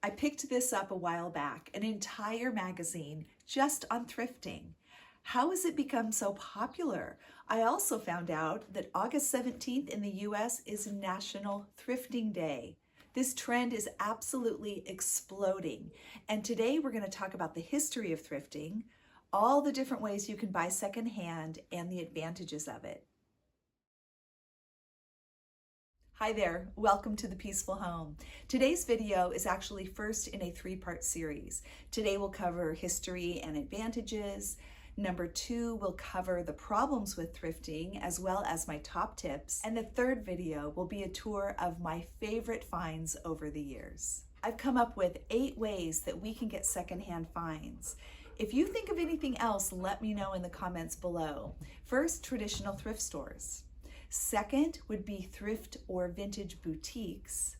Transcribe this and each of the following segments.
I picked this up a while back, an entire magazine just on thrifting. How has it become so popular? I also found out that August 17th in the US is National Thrifting Day. This trend is absolutely exploding. And today we're going to talk about the history of thrifting, all the different ways you can buy secondhand, and the advantages of it. Hi there, welcome to The Peaceful Home. Today's video is actually first in a three-part series. Today we'll cover history and advantages. Number 2, we'll cover the problems with thrifting as well as my top tips. And the third video will be a tour of my favorite finds over the years. I've come up with 8 ways that we can get secondhand finds. If you think of anything else, let me know in the comments below. First, traditional thrift stores. Second would be thrift or vintage boutiques.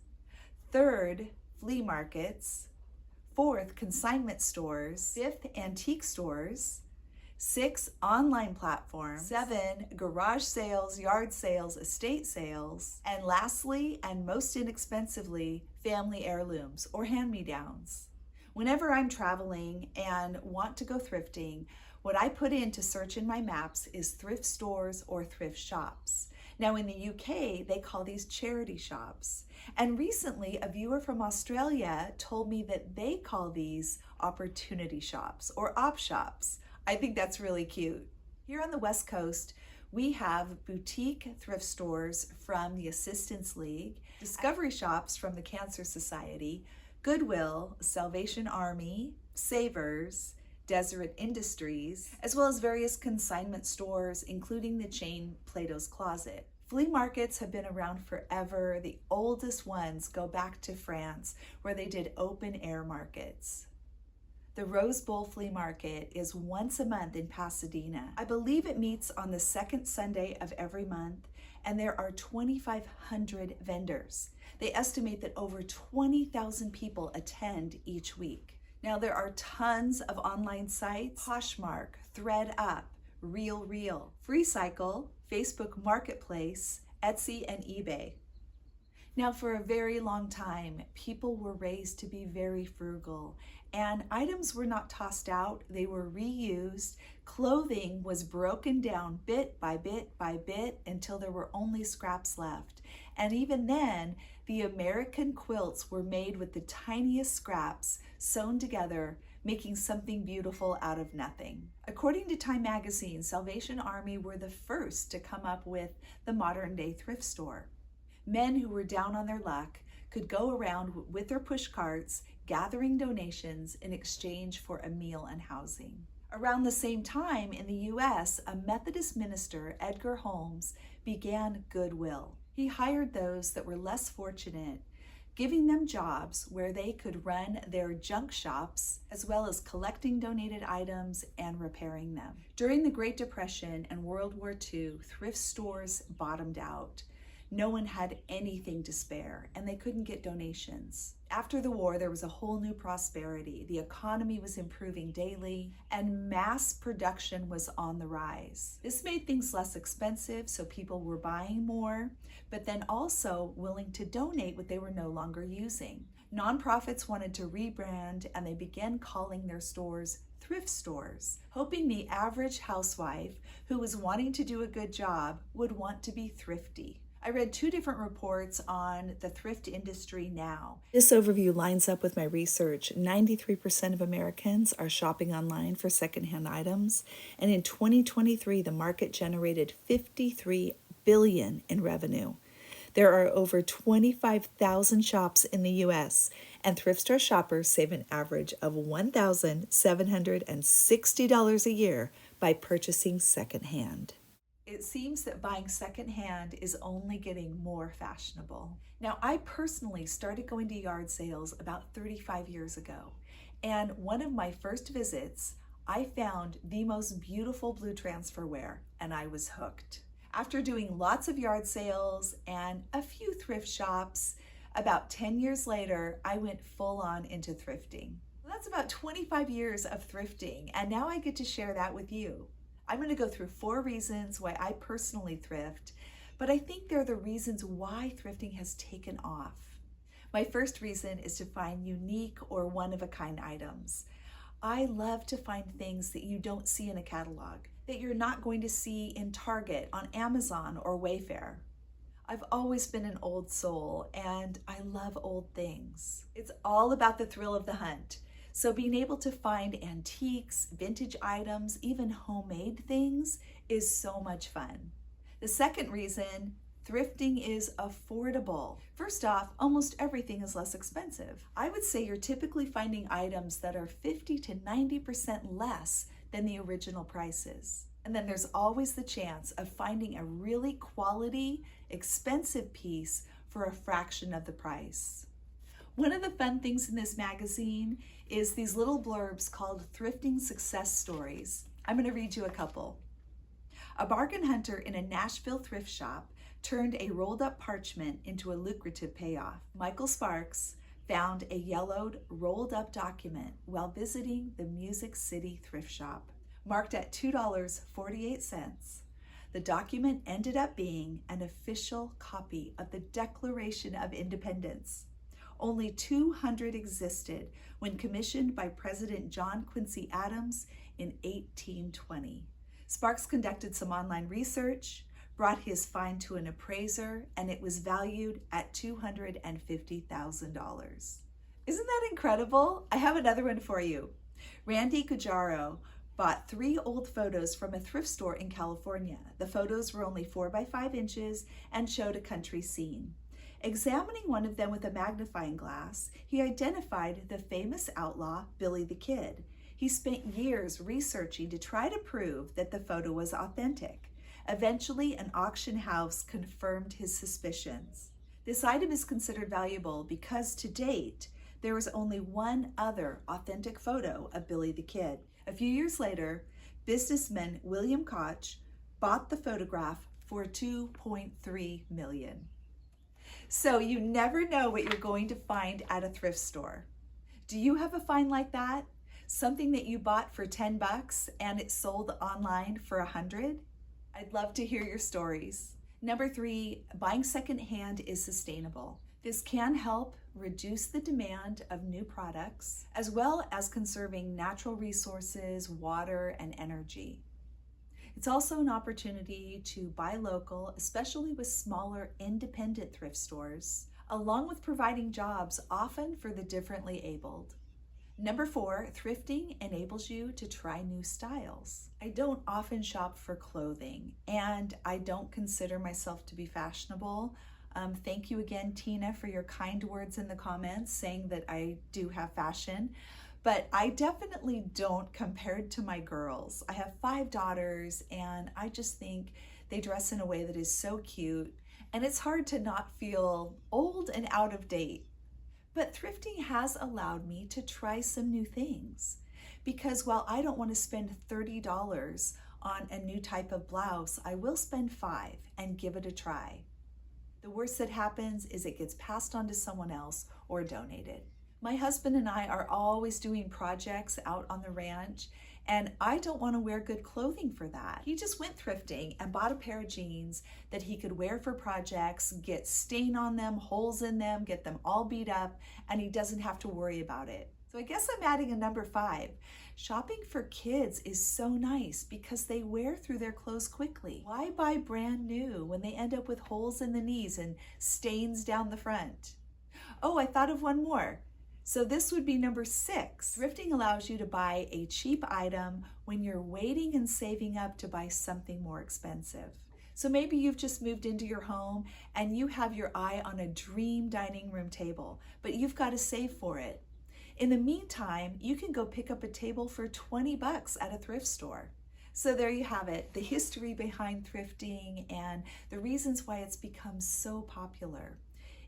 Third, flea markets. Fourth, consignment stores. Fifth, antique stores. 6, online platforms. 7, garage sales, yard sales, estate sales. And lastly, and most inexpensively, family heirlooms or hand-me-downs. Whenever I'm traveling and want to go thrifting, what I put in to search in my maps is thrift stores or thrift shops. Now in the UK, they call these charity shops. And recently, a viewer from Australia told me that they call these opportunity shops or op shops. I think that's really cute. Here on the West Coast, we have boutique thrift stores from the Assistance League, discovery shops from the Cancer Society, Goodwill, Salvation Army, Savers, Deseret Industries, as well as various consignment stores, including the chain Plato's Closet. Flea markets have been around forever. The oldest ones go back to France, where they did open air markets. The Rose Bowl Flea Market is once a month in Pasadena. I believe it meets on the second Sunday of every month, and there are 2,500 vendors. They estimate that over 20,000 people attend each week. Now there are tons of online sites: Poshmark, ThreadUp, RealReal, FreeCycle, Facebook Marketplace, Etsy, and eBay. Now for a very long time, people were raised to be very frugal, and items were not tossed out, they were reused. Clothing was broken down bit by bit by bit until there were only scraps left. And even then, the American quilts were made with the tiniest scraps sewn together, making something beautiful out of nothing. According to Time magazine, Salvation Army were the first to come up with the modern day thrift store. Men who were down on their luck could go around with their push carts, gathering donations in exchange for a meal and housing. Around the same time in the US, a Methodist minister, Edgar Holmes, began Goodwill. He hired those that were less fortunate, giving them jobs where they could run their junk shops, as well as collecting donated items and repairing them. During the Great Depression and World War II, thrift stores bottomed out. No one had anything to spare, and they couldn't get donations. After the war, there was a whole new prosperity. The economy was improving daily, and mass production was on the rise. This made things less expensive, so people were buying more, but then also willing to donate what they were no longer using. Nonprofits wanted to rebrand, and they began calling their stores thrift stores, hoping the average housewife who was wanting to do a good job would want to be thrifty. I read 2 different reports on the thrift industry now. This overview lines up with my research. 93% of Americans are shopping online for secondhand items, and in 2023, the market generated $53 billion in revenue. There are over 25,000 shops in the US, and thrift store shoppers save an average of $1,760 a year by purchasing secondhand. It seems that buying secondhand is only getting more fashionable. Now, I personally started going to yard sales about 35 years ago, and one of my first visits, I found the most beautiful blue transferware, and I was hooked. After doing lots of yard sales and a few thrift shops, about 10 years later, I went full on into thrifting. That's about 25 years of thrifting, and now I get to share that with you. I'm going to go through 4 reasons why I personally thrift, but I think they're the reasons why thrifting has taken off. My first reason is to find unique or one-of-a-kind items. I love to find things that you don't see in a catalog, that you're not going to see in Target, on Amazon, or Wayfair. I've always been an old soul, and I love old things. It's all about the thrill of the hunt. So being able to find antiques, vintage items, even homemade things is so much fun. The second reason, thrifting is affordable. First off, almost everything is less expensive. I would say you're typically finding items that are 50 to 90% less than the original prices. And then there's always the chance of finding a really quality, expensive piece for a fraction of the price. One of the fun things in this magazine is these little blurbs called Thrifting Success Stories. I'm going to read you a couple. A bargain hunter in a Nashville thrift shop turned a rolled up parchment into a lucrative payoff. Michael Sparks found a yellowed, rolled up document while visiting the Music City thrift shop. Marked at $2.48, the document ended up being an official copy of the Declaration of Independence. Only 200 existed when commissioned by President John Quincy Adams in 1820. Sparks conducted some online research, brought his find to an appraiser, and it was valued at $250,000. Isn't that incredible? I have another one for you. Randy Gujarro bought 3 old photos from a thrift store in California. The photos were only 4 by 5 inches and showed a country scene. Examining one of them with a magnifying glass, he identified the famous outlaw, Billy the Kid. He spent years researching to try to prove that the photo was authentic. Eventually, an auction house confirmed his suspicions. This item is considered valuable because to date, there is only one other authentic photo of Billy the Kid. A few years later, businessman William Koch bought the photograph for $2.3 million. So you never know what you're going to find at a thrift store. Do you have a find like that? Something that you bought for 10 bucks and it sold online for 100? I'd love to hear your stories. Number 3, buying secondhand is sustainable. This can help reduce the demand of new products, as well as conserving natural resources, water, and energy. It's also an opportunity to buy local, especially with smaller independent thrift stores, along with providing jobs often for the differently abled. Number 4, thrifting enables you to try new styles. I don't often shop for clothing, and I don't consider myself to be fashionable. Thank you again, Tina, for your kind words in the comments saying that I do have fashion, but I definitely don't compared to my girls. I have 5 daughters, and I just think they dress in a way that is so cute, and it's hard to not feel old and out of date. But thrifting has allowed me to try some new things, because while I don't want to spend $30 on a new type of blouse, I will spend $5 and give it a try. The worst that happens is it gets passed on to someone else or donated. My husband and I are always doing projects out on the ranch, and I don't want to wear good clothing for that. He just went thrifting and bought a pair of jeans that he could wear for projects, get stain on them, holes in them, get them all beat up, and he doesn't have to worry about it. So I guess I'm adding a number 5. Shopping for kids is so nice because they wear through their clothes quickly. Why buy brand new when they end up with holes in the knees and stains down the front? Oh, I thought of one more. So this would be number 6. Thrifting allows you to buy a cheap item when you're waiting and saving up to buy something more expensive. So maybe you've just moved into your home and you have your eye on a dream dining room table, but you've got to save for it. In the meantime, you can go pick up a table for 20 bucks at a thrift store. So there you have it, the history behind thrifting and the reasons why it's become so popular.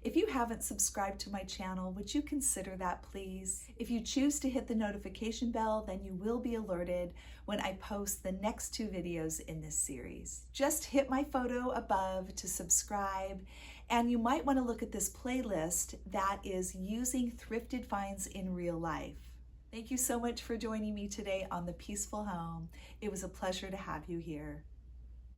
If you haven't subscribed to my channel, would you consider that, please? If you choose to hit the notification bell, then you will be alerted when I post the next 2 videos in this series. Just hit my photo above to subscribe, and you might want to look at this playlist that is using thrifted finds in real life. Thank you so much for joining me today on The Peaceful Home. It was a pleasure to have you here.